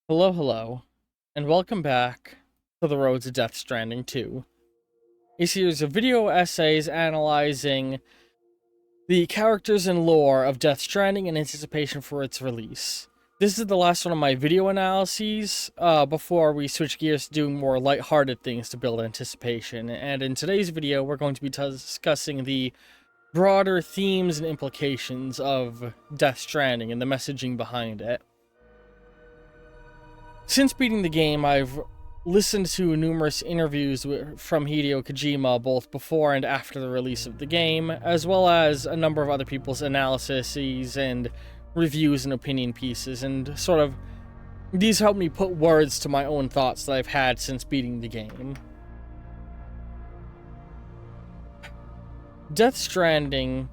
Hello, and welcome back to the road to Death Stranding 2, a series of video essays analyzing the characters and lore of Death Stranding in anticipation for its release. This is the last one of my video analyses, before we switch gears to doing more lighthearted things to build anticipation, and in today's video we're going to be discussing the broader themes and implications of Death Stranding and the messaging behind it. Since beating the game, I've listened to numerous interviews from Hideo Kojima both before and after the release of the game, as well as a number of other people's analyses and reviews and opinion pieces, and these help me put words to my own thoughts that I've had since beating the game. Death Stranding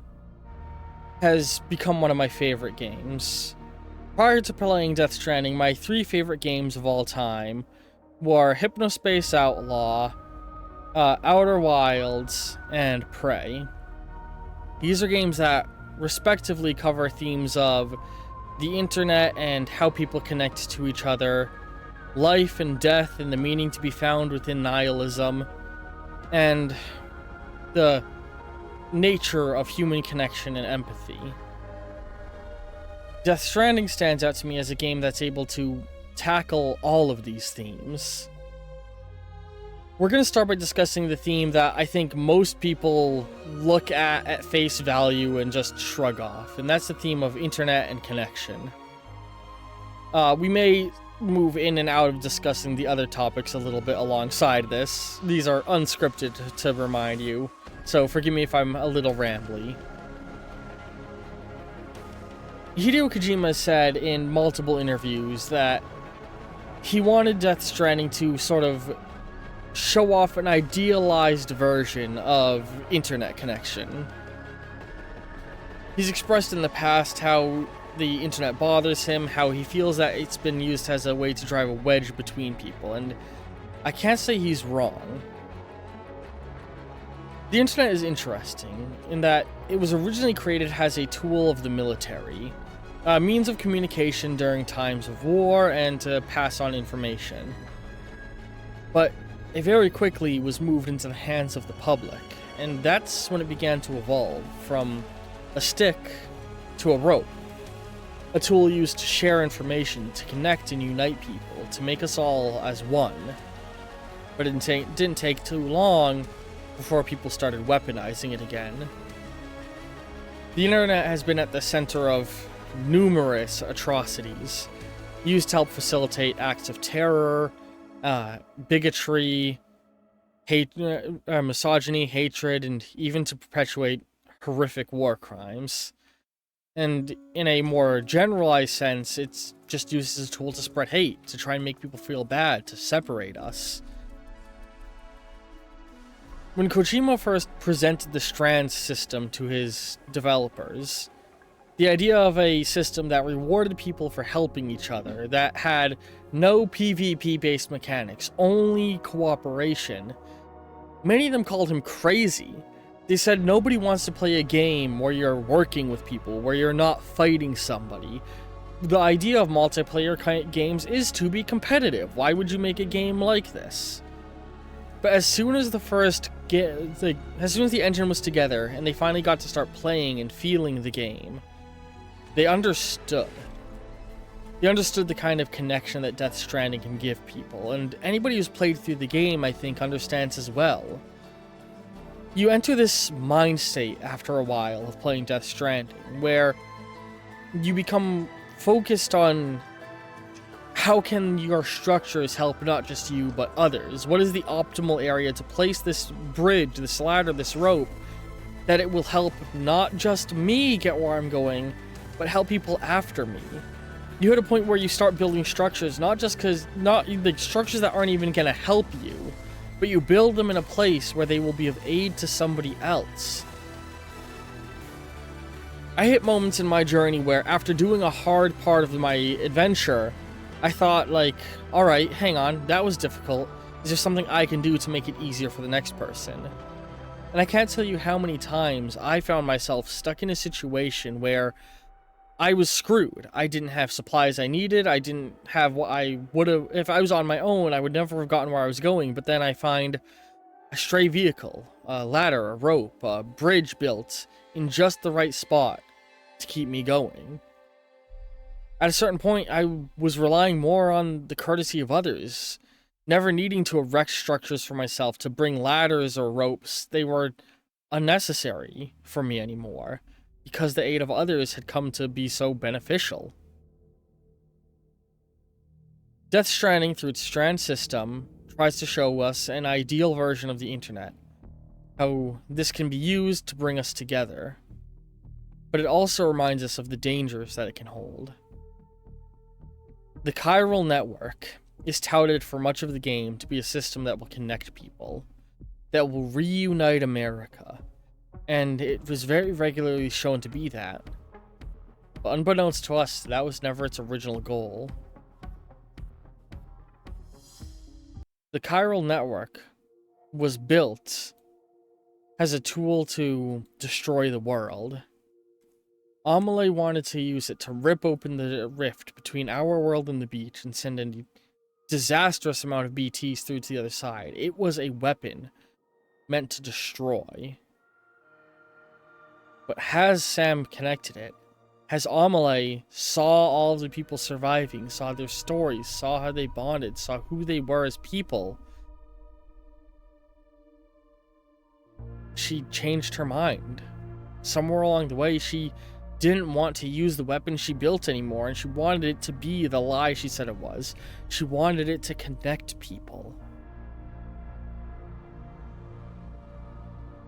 has become one of my favorite games. Prior to playing Death Stranding, my three favorite games of all time were Hypnospace Outlaw, Outer Wilds, and Prey. These are games that respectively cover themes of the internet and how people connect to each other, life and death and the meaning to be found within nihilism, and the nature of human connection and empathy. Death Stranding stands out to me as a game that's able to tackle all of these themes. We're going to start by discussing the theme that I think most people look at face value and just shrug off, and that's the theme of internet and connection. We may move in and out of discussing the other topics a little bit alongside this. These are unscripted, to remind you, so forgive me if I'm a little rambly. Hideo Kojima said in multiple interviews that he wanted Death Stranding to sort of show off an idealized version of internet connection. He's expressed in the past how the internet bothers him, how he feels that it's been used as a way to drive a wedge between people, and I can't say he's wrong. The internet is interesting in that it was originally created as a tool of the military, a means of communication during times of war and to pass on information. But it very quickly was moved into the hands of the public, and that's when it began to evolve from a stick to a rope, a tool used to share information, to connect and unite people, to make us all as one. But it didn't take too long before people started weaponizing it again. The internet has been at the center of numerous atrocities, used to help facilitate acts of terror, bigotry, misogyny, hatred, and even to perpetuate horrific war crimes. And in a more generalized sense, it's just used as a tool to spread hate, to try and make people feel bad, to separate us. When Kojima first presented the Strand system to his developers, the idea of a system that rewarded people for helping each other, that had no PvP-based mechanics, only cooperation, many of them called him crazy. They said nobody wants to play a game where you're working with people, where you're not fighting somebody. The idea of multiplayer games is to be competitive. Why would you make a game like this? But as soon as as soon as the engine was together and they finally got to start playing and feeling the game, they understood. They understood the kind of connection that Death Stranding can give people, and anybody who's played through the game, I think, understands as well. You enter this mind state after a while of playing Death Stranding, where you become focused on how can your structures help not just you, but others? What is the optimal area to place this bridge, this ladder, this rope, that it will help not just me get where I'm going, but help people after me? You hit a point where you start building structures, not the structures that aren't even going to help you, but you build them in a place where they will be of aid to somebody else. I hit moments in my journey where, after doing a hard part of my adventure, I thought, alright, hang on, that was difficult. Is there something I can do to make it easier for the next person? And I can't tell you how many times I found myself stuck in a situation where I was screwed. I didn't have supplies I needed. I didn't have what I would have. If I was on my own, I would never have gotten where I was going. But then I find a stray vehicle, a ladder, a rope, a bridge built in just the right spot to keep me going. At a certain point, I was relying more on the courtesy of others, never needing to erect structures for myself to bring ladders or ropes. They were unnecessary for me anymore, because the aid of others had come to be so beneficial. Death Stranding, through its strand system, tries to show us an ideal version of the internet, how this can be used to bring us together, but it also reminds us of the dangers that it can hold. The chiral network is touted for much of the game to be a system that will connect people, that will reunite America, and it was very regularly shown to be that. But unbeknownst to us, that was never its original goal. The chiral network was built as a tool to destroy the world. Amelie wanted to use it to rip open the rift between our world and the beach and send a disastrous amount of BTs through to the other side. It was a weapon meant to destroy. But has Sam connected it? Has Amelie saw all of the people surviving, saw their stories, saw how they bonded, saw who they were as people? She changed her mind. Somewhere along the way, she didn't want to use the weapon she built anymore, and she wanted it to be the lie she said it was. She wanted it to connect people.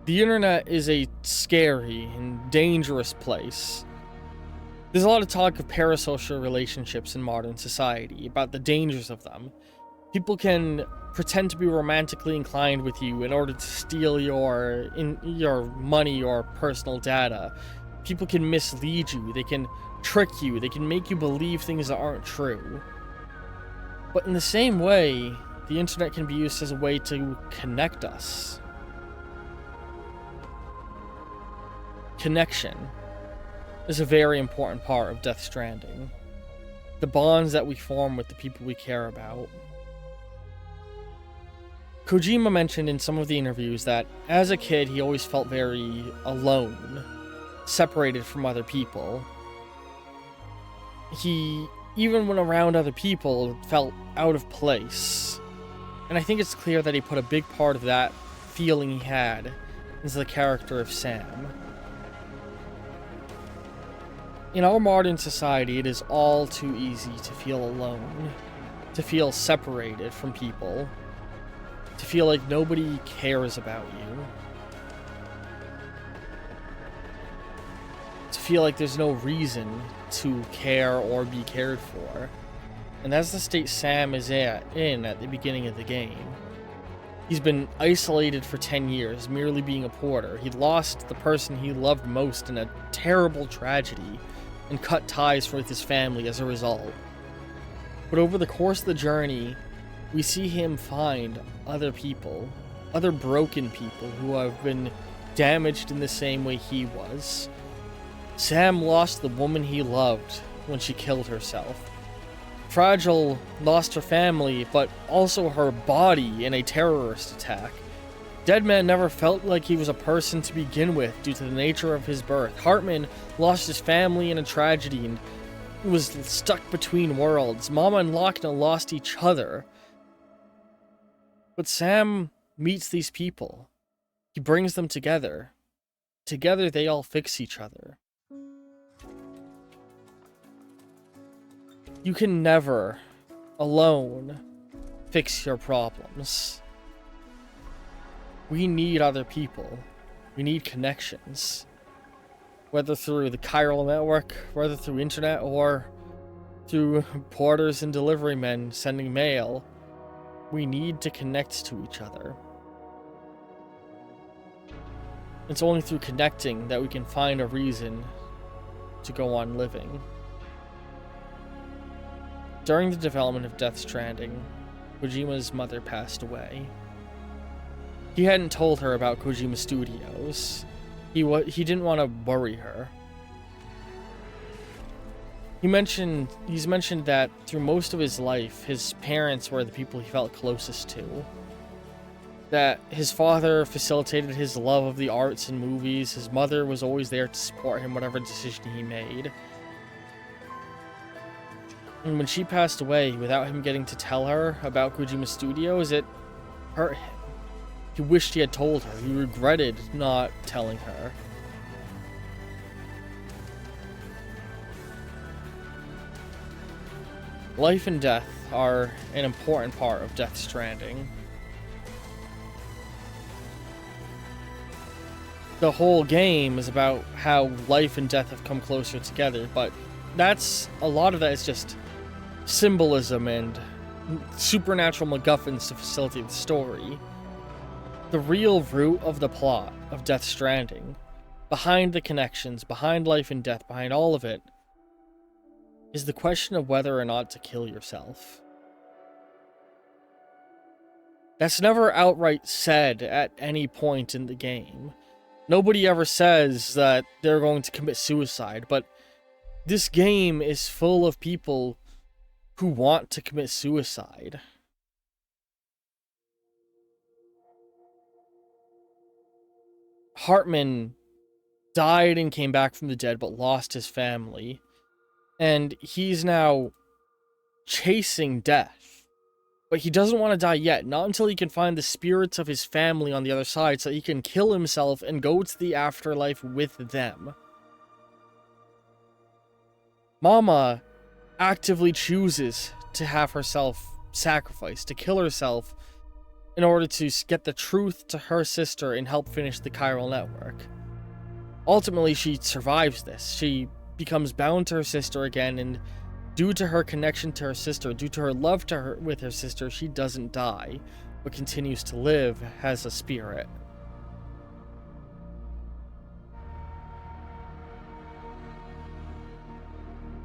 The internet is a scary and dangerous place. There's a lot of talk of parasocial relationships in modern society, about the dangers of them. People can pretend to be romantically inclined with you in order to steal your money or personal data. People can mislead you, they can trick you, they can make you believe things that aren't true. But in the same way, the internet can be used as a way to connect us. Connection is a very important part of Death Stranding. The bonds that we form with the people we care about. Kojima mentioned in some of the interviews that as a kid he always felt very alone, separated from other people. He, even when around other people, felt out of place. And I think it's clear that he put a big part of that feeling he had into the character of Sam. In our modern society, it is all too easy to feel alone, to feel separated from people, to feel like nobody cares about you, to feel like there's no reason to care or be cared for. And that's the state Sam is in at the beginning of the game. He's been isolated for 10 years, merely being a porter. He lost the person he loved most in a terrible tragedy, and cut ties with his family as a result. But over the course of the journey, we see him find other people, other broken people who have been damaged in the same way he was. Sam lost the woman he loved when she killed herself. Fragile lost her family, but also her body in a terrorist attack. Deadman never felt like he was a person to begin with due to the nature of his birth. Hartman lost his family in a tragedy and was stuck between worlds. Mama and Lochna lost each other. But Sam meets these people. He brings them together. Together they all fix each other. You can never, alone, fix your problems. We need other people. We need connections. Whether through the chiral network, whether through internet, or through porters and delivery men sending mail, we need to connect to each other. It's only through connecting that we can find a reason to go on living. During the development of Death Stranding, Kojima's mother passed away. He hadn't told her about Kojima Studios. He didn't want to worry her. He's mentioned that through most of his life, his parents were the people he felt closest to. That his father facilitated his love of the arts and movies. His mother was always there to support him, whatever decision he made. And when she passed away, without him getting to tell her about Kojima Studios, it hurt him. He wished he had told her. He regretted not telling her. Life and death are an important part of Death Stranding. The whole game is about how life and death have come closer together, but a lot of that is just symbolism and supernatural MacGuffins to facilitate the story. The real root of the plot of Death Stranding, behind the connections, behind life and death, behind all of it, is the question of whether or not to kill yourself. That's never outright said at any point in the game. Nobody ever says that they're going to commit suicide, but this game is full of people who want to commit suicide. Hartman died and came back from the dead, but lost his family. And he's now chasing death. But he doesn't want to die yet, not until he can find the spirits of his family on the other side so he can kill himself and go to the afterlife with them. Mama actively chooses to have herself sacrificed, to kill herself, in order to get the truth to her sister and help finish the chiral network. Ultimately, she survives this. She becomes bound to her sister again, and due to her connection to her sister, due to her love with her sister, she doesn't die, but continues to live as a spirit.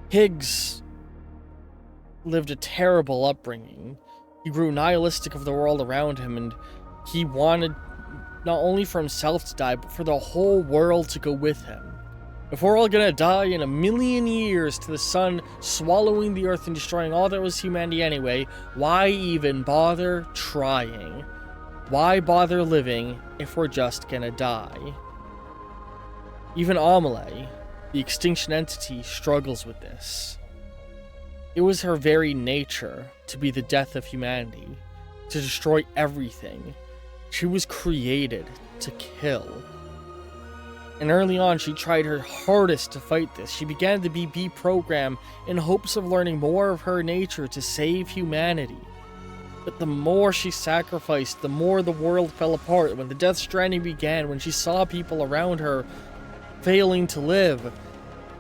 Higgs lived a terrible upbringing. He grew nihilistic of the world around him, and he wanted not only for himself to die, but for the whole world to go with him. If we're all gonna die in 1,000,000 years to the sun swallowing the earth and destroying all that was humanity anyway, why even bother trying? Why bother living if we're just gonna die? Even Amelie, the extinction entity, struggles with this. It was her very nature to be the death of humanity, to destroy everything. She was created to kill. And early on, she tried her hardest to fight this. She began the BB program in hopes of learning more of her nature to save humanity. But the more she sacrificed, the more the world fell apart. When the Death Stranding began, when she saw people around her failing to live,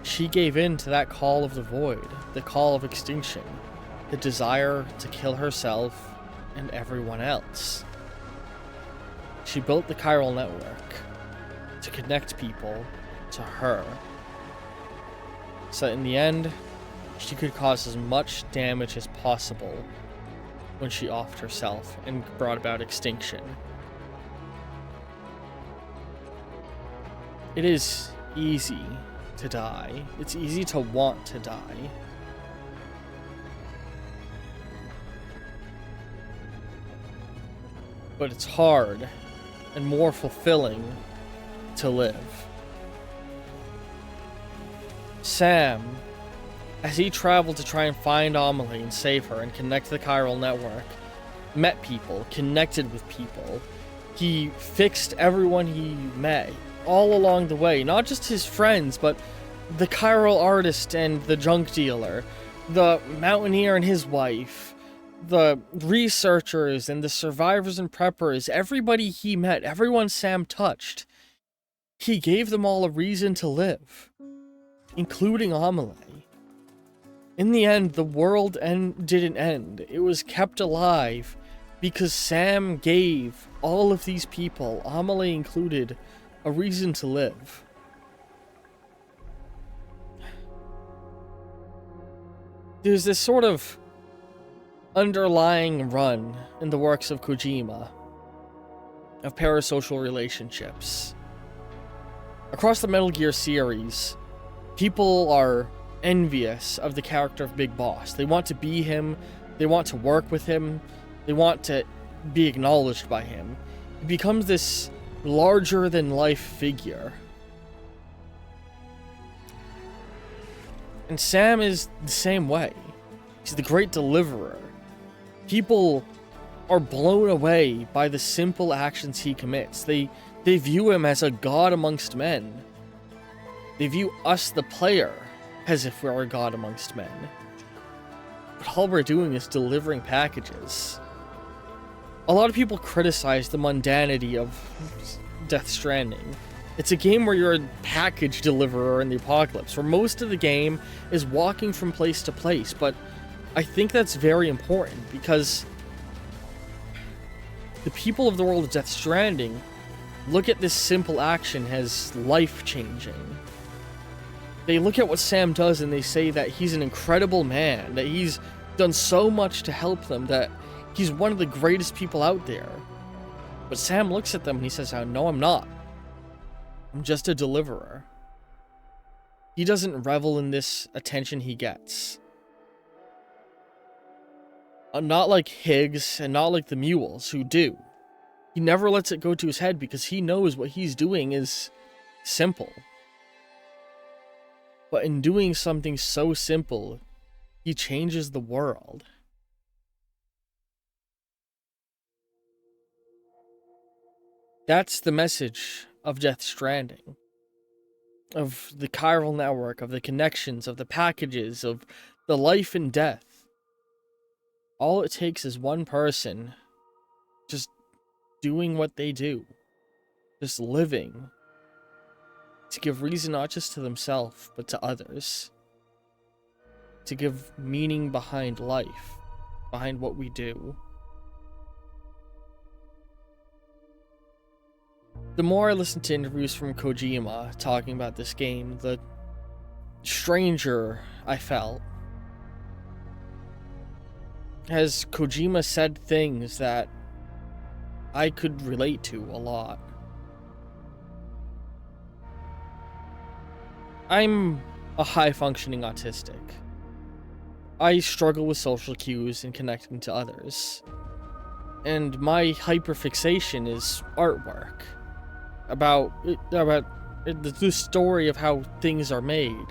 she gave in to that call of the void, the call of extinction, the desire to kill herself and everyone else. She built the chiral network to connect people to her, so that in the end, she could cause as much damage as possible when she offed herself and brought about extinction. It is easy to die. It's easy to want to die. But it's hard and more fulfilling to live. Sam, as he traveled to try and find Amelie and save her and connect the chiral network, met people, connected with people. He fixed everyone he met all along the way, not just his friends, but the chiral artist and the junk dealer, the mountaineer and his wife, the researchers and the survivors and preppers, everybody he met, everyone Sam touched. He gave them all a reason to live, including Amelie. In the end, the world didn't end. It was kept alive because Sam gave all of these people, Amelie included, a reason to live. There's this sort of underlying run in the works of Kojima of parasocial relationships. Across the Metal Gear series, people are envious of the character of Big Boss. They want to be him, they want to work with him, they want to be acknowledged by him. He becomes this larger-than-life figure. And Sam is the same way. He's the great deliverer. People are blown away by the simple actions he commits. They view him as a god amongst men. They view us, the player, as if we're a god amongst men. But all we're doing is delivering packages. A lot of people criticize the mundanity of Death Stranding. It's a game where you're a package deliverer in the apocalypse, where most of the game is walking from place to place, but I think that's very important because the people of the world of Death Stranding look at this simple action as life-changing. They look at what Sam does and they say that he's an incredible man, that he's done so much to help them, that he's one of the greatest people out there. But Sam looks at them and he says, "Oh, no, I'm not. I'm just a deliverer." He doesn't revel in this attention he gets. Not like Higgs and not like the mules who do. He never lets it go to his head because he knows what he's doing is simple. But in doing something so simple, he changes the world. That's the message of Death Stranding. Of the chiral network, of the connections, of the packages, of the life and death. All it takes is one person just doing what they do. Just living. To give reason not just to themselves, but to others. To give meaning behind life. Behind what we do. The more I listen to interviews from Kojima talking about this game, the stranger I felt. As Kojima said things that I could relate to a lot. I'm a high-functioning autistic. I struggle with social cues and connecting to others. And my hyperfixation is artwork. About the story of how things are made.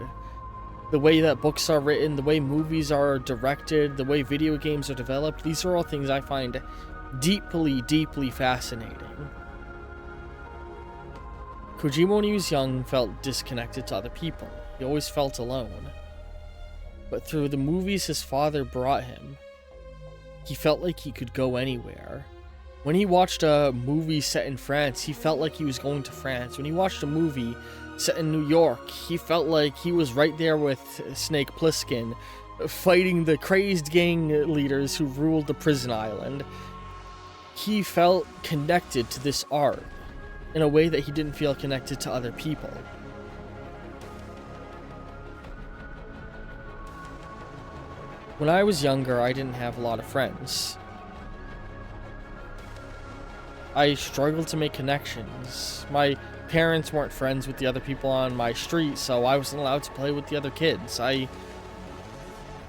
The way that books are written, the way movies are directed, the way video games are developed. These are all things I find deeply, deeply fascinating. Kojima, when he was young, felt disconnected to other people. He always felt alone. But through the movies his father brought him, he felt like he could go anywhere. When he watched a movie set in France, he felt like he was going to France. When he watched a movie set in New York, he felt like he was right there with Snake Plissken, fighting the crazed gang leaders who ruled the prison island. He felt connected to this art in a way that he didn't feel connected to other people. When I was younger, I didn't have a lot of friends. I struggled to make connections. My parents weren't friends with the other people on my street, so I wasn't allowed to play with the other kids. I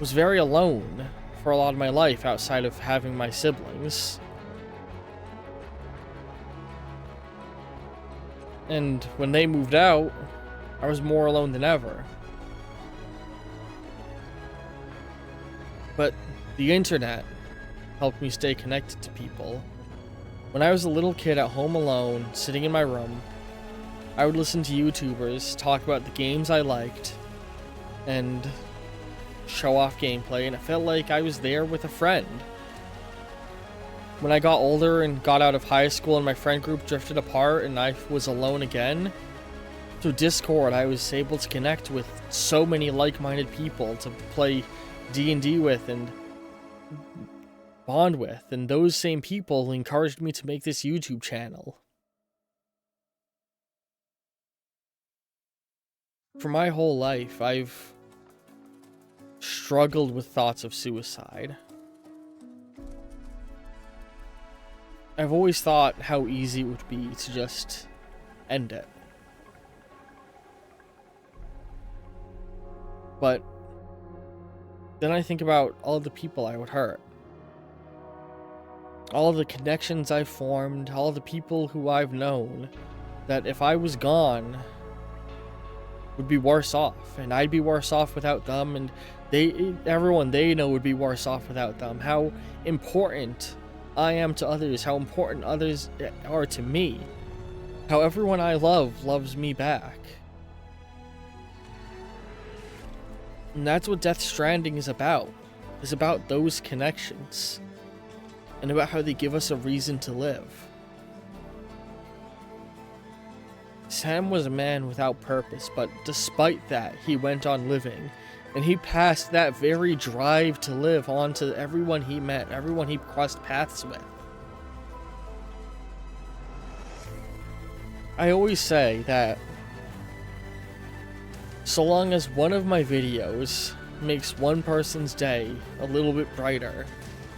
was very alone for a lot of my life outside of having my siblings. And when they moved out, I was more alone than ever. But the internet helped me stay connected to people. When I was a little kid at home alone, sitting in my room, I would listen to YouTubers talk about the games I liked and show off gameplay, and it felt like I was there with a friend. When I got older and got out of high school and my friend group drifted apart and I was alone again, through Discord I was able to connect with so many like-minded people to play D&D with and bond with, and those same people encouraged me to make this YouTube channel. For my whole life, I've struggled with thoughts of suicide. I've always thought how easy it would be to just end it. But then I think about all the people I would hurt. All the connections I've formed, all the people who I've known, that if I was gone, would be worse off, and I'd be worse off without them, and everyone they know would be worse off without them. How important I am to others, how important others are to me, how everyone I love loves me back. And that's what Death Stranding is about. It's about those connections, and about how they give us a reason to live. Sam was a man without purpose, but despite that, he went on living, and he passed that very drive to live on to everyone he met, everyone he crossed paths with. I always say that so long as one of my videos makes one person's day a little bit brighter,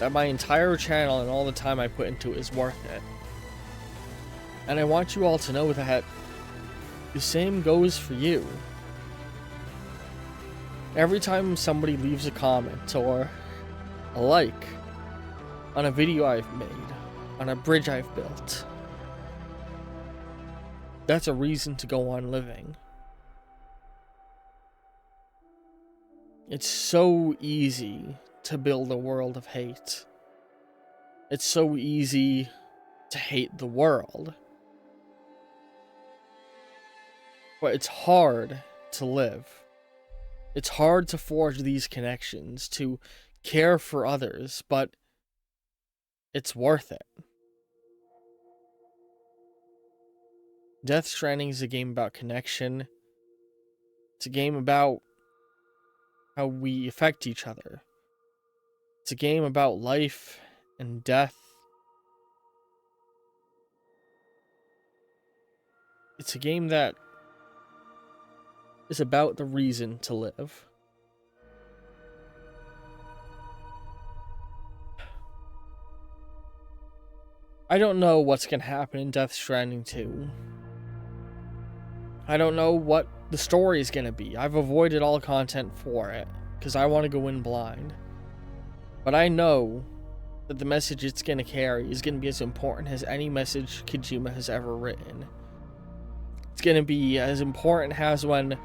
that my entire channel and all the time I put into it is worth it. And I want you all to know that the same goes for you. Every time somebody leaves a comment or a like on a video I've made, on a bridge I've built, that's a reason to go on living. It's so easy to build a world of hate. It's so easy to hate the world. But it's hard to live. It's hard to forge these connections, to care for others, but it's worth it. Death Stranding is a game about connection. It's a game about how we affect each other. It's a game about life and death. It's a game that is about the reason to live. I don't know what's going to happen in Death Stranding 2. I don't know what the story is going to be. I've avoided all content for it, because I want to go in blind. But I know that the message it's going to carry is going to be as important as any message Kojima has ever written. It's going to be as important as when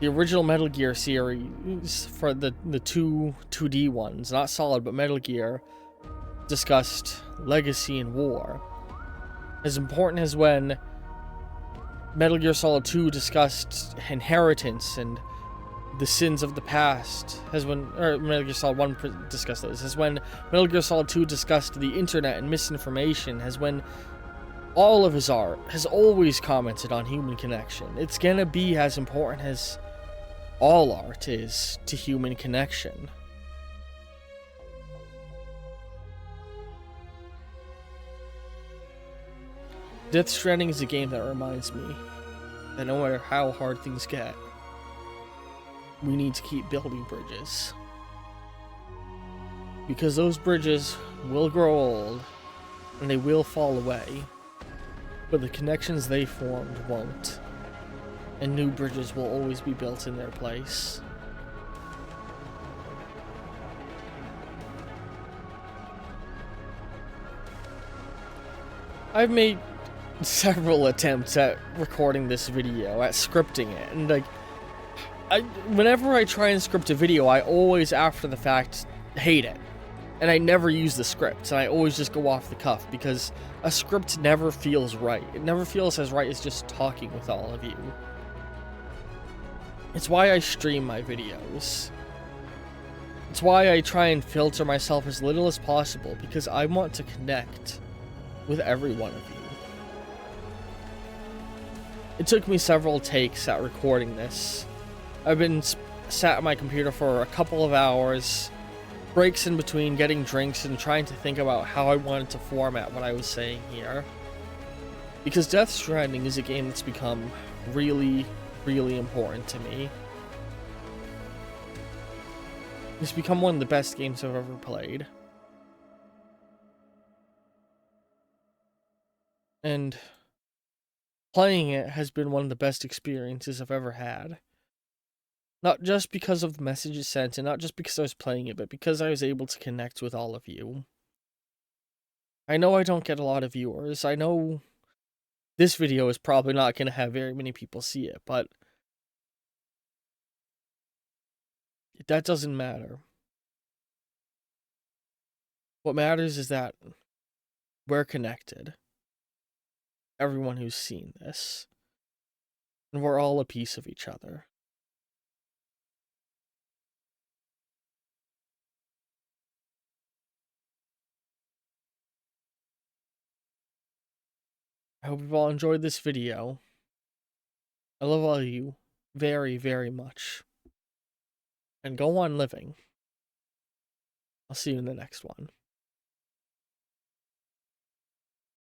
the original Metal Gear series, for the 2D ones, not Solid, but Metal Gear, discussed legacy and war. As important as when Metal Gear Solid 2 discussed inheritance and the sins of the past, as when Metal Gear Solid 1 discussed those, as when Metal Gear Solid 2 discussed the internet and misinformation, as when all of his art has always commented on human connection. It's gonna be as important as all art is to human connection. Death Stranding is a game that reminds me that no matter how hard things get, we need to keep building bridges. Because those bridges will grow old, and they will fall away, but the connections they formed won't, and new bridges will always be built in their place. I've made several attempts at recording this video, at scripting it, and whenever I try and script a video, I always, after the fact, hate it. And I never use the script, and I always just go off the cuff, because a script never feels right. It never feels as right as just talking with all of you. It's why I stream my videos. It's why I try and filter myself as little as possible, because I want to connect with every one of you. It took me several takes at recording this. I've been sat at my computer for a couple of hours, breaks in between getting drinks and trying to think about how I wanted to format what I was saying here. Because Death Stranding is a game that's become really, really important to me. It's become one of the best games I've ever played. And playing it has been one of the best experiences I've ever had. Not just because of the messages sent, and not just because I was playing it, but because I was able to connect with all of you. I know I don't get a lot of viewers. I know this video is probably not going to have very many people see it, but that doesn't matter. What matters is that we're connected. Everyone who's seen this. And we're all a piece of each other. I hope you've all enjoyed this video. I love all of you very, very much. And go on living. I'll see you in the next one.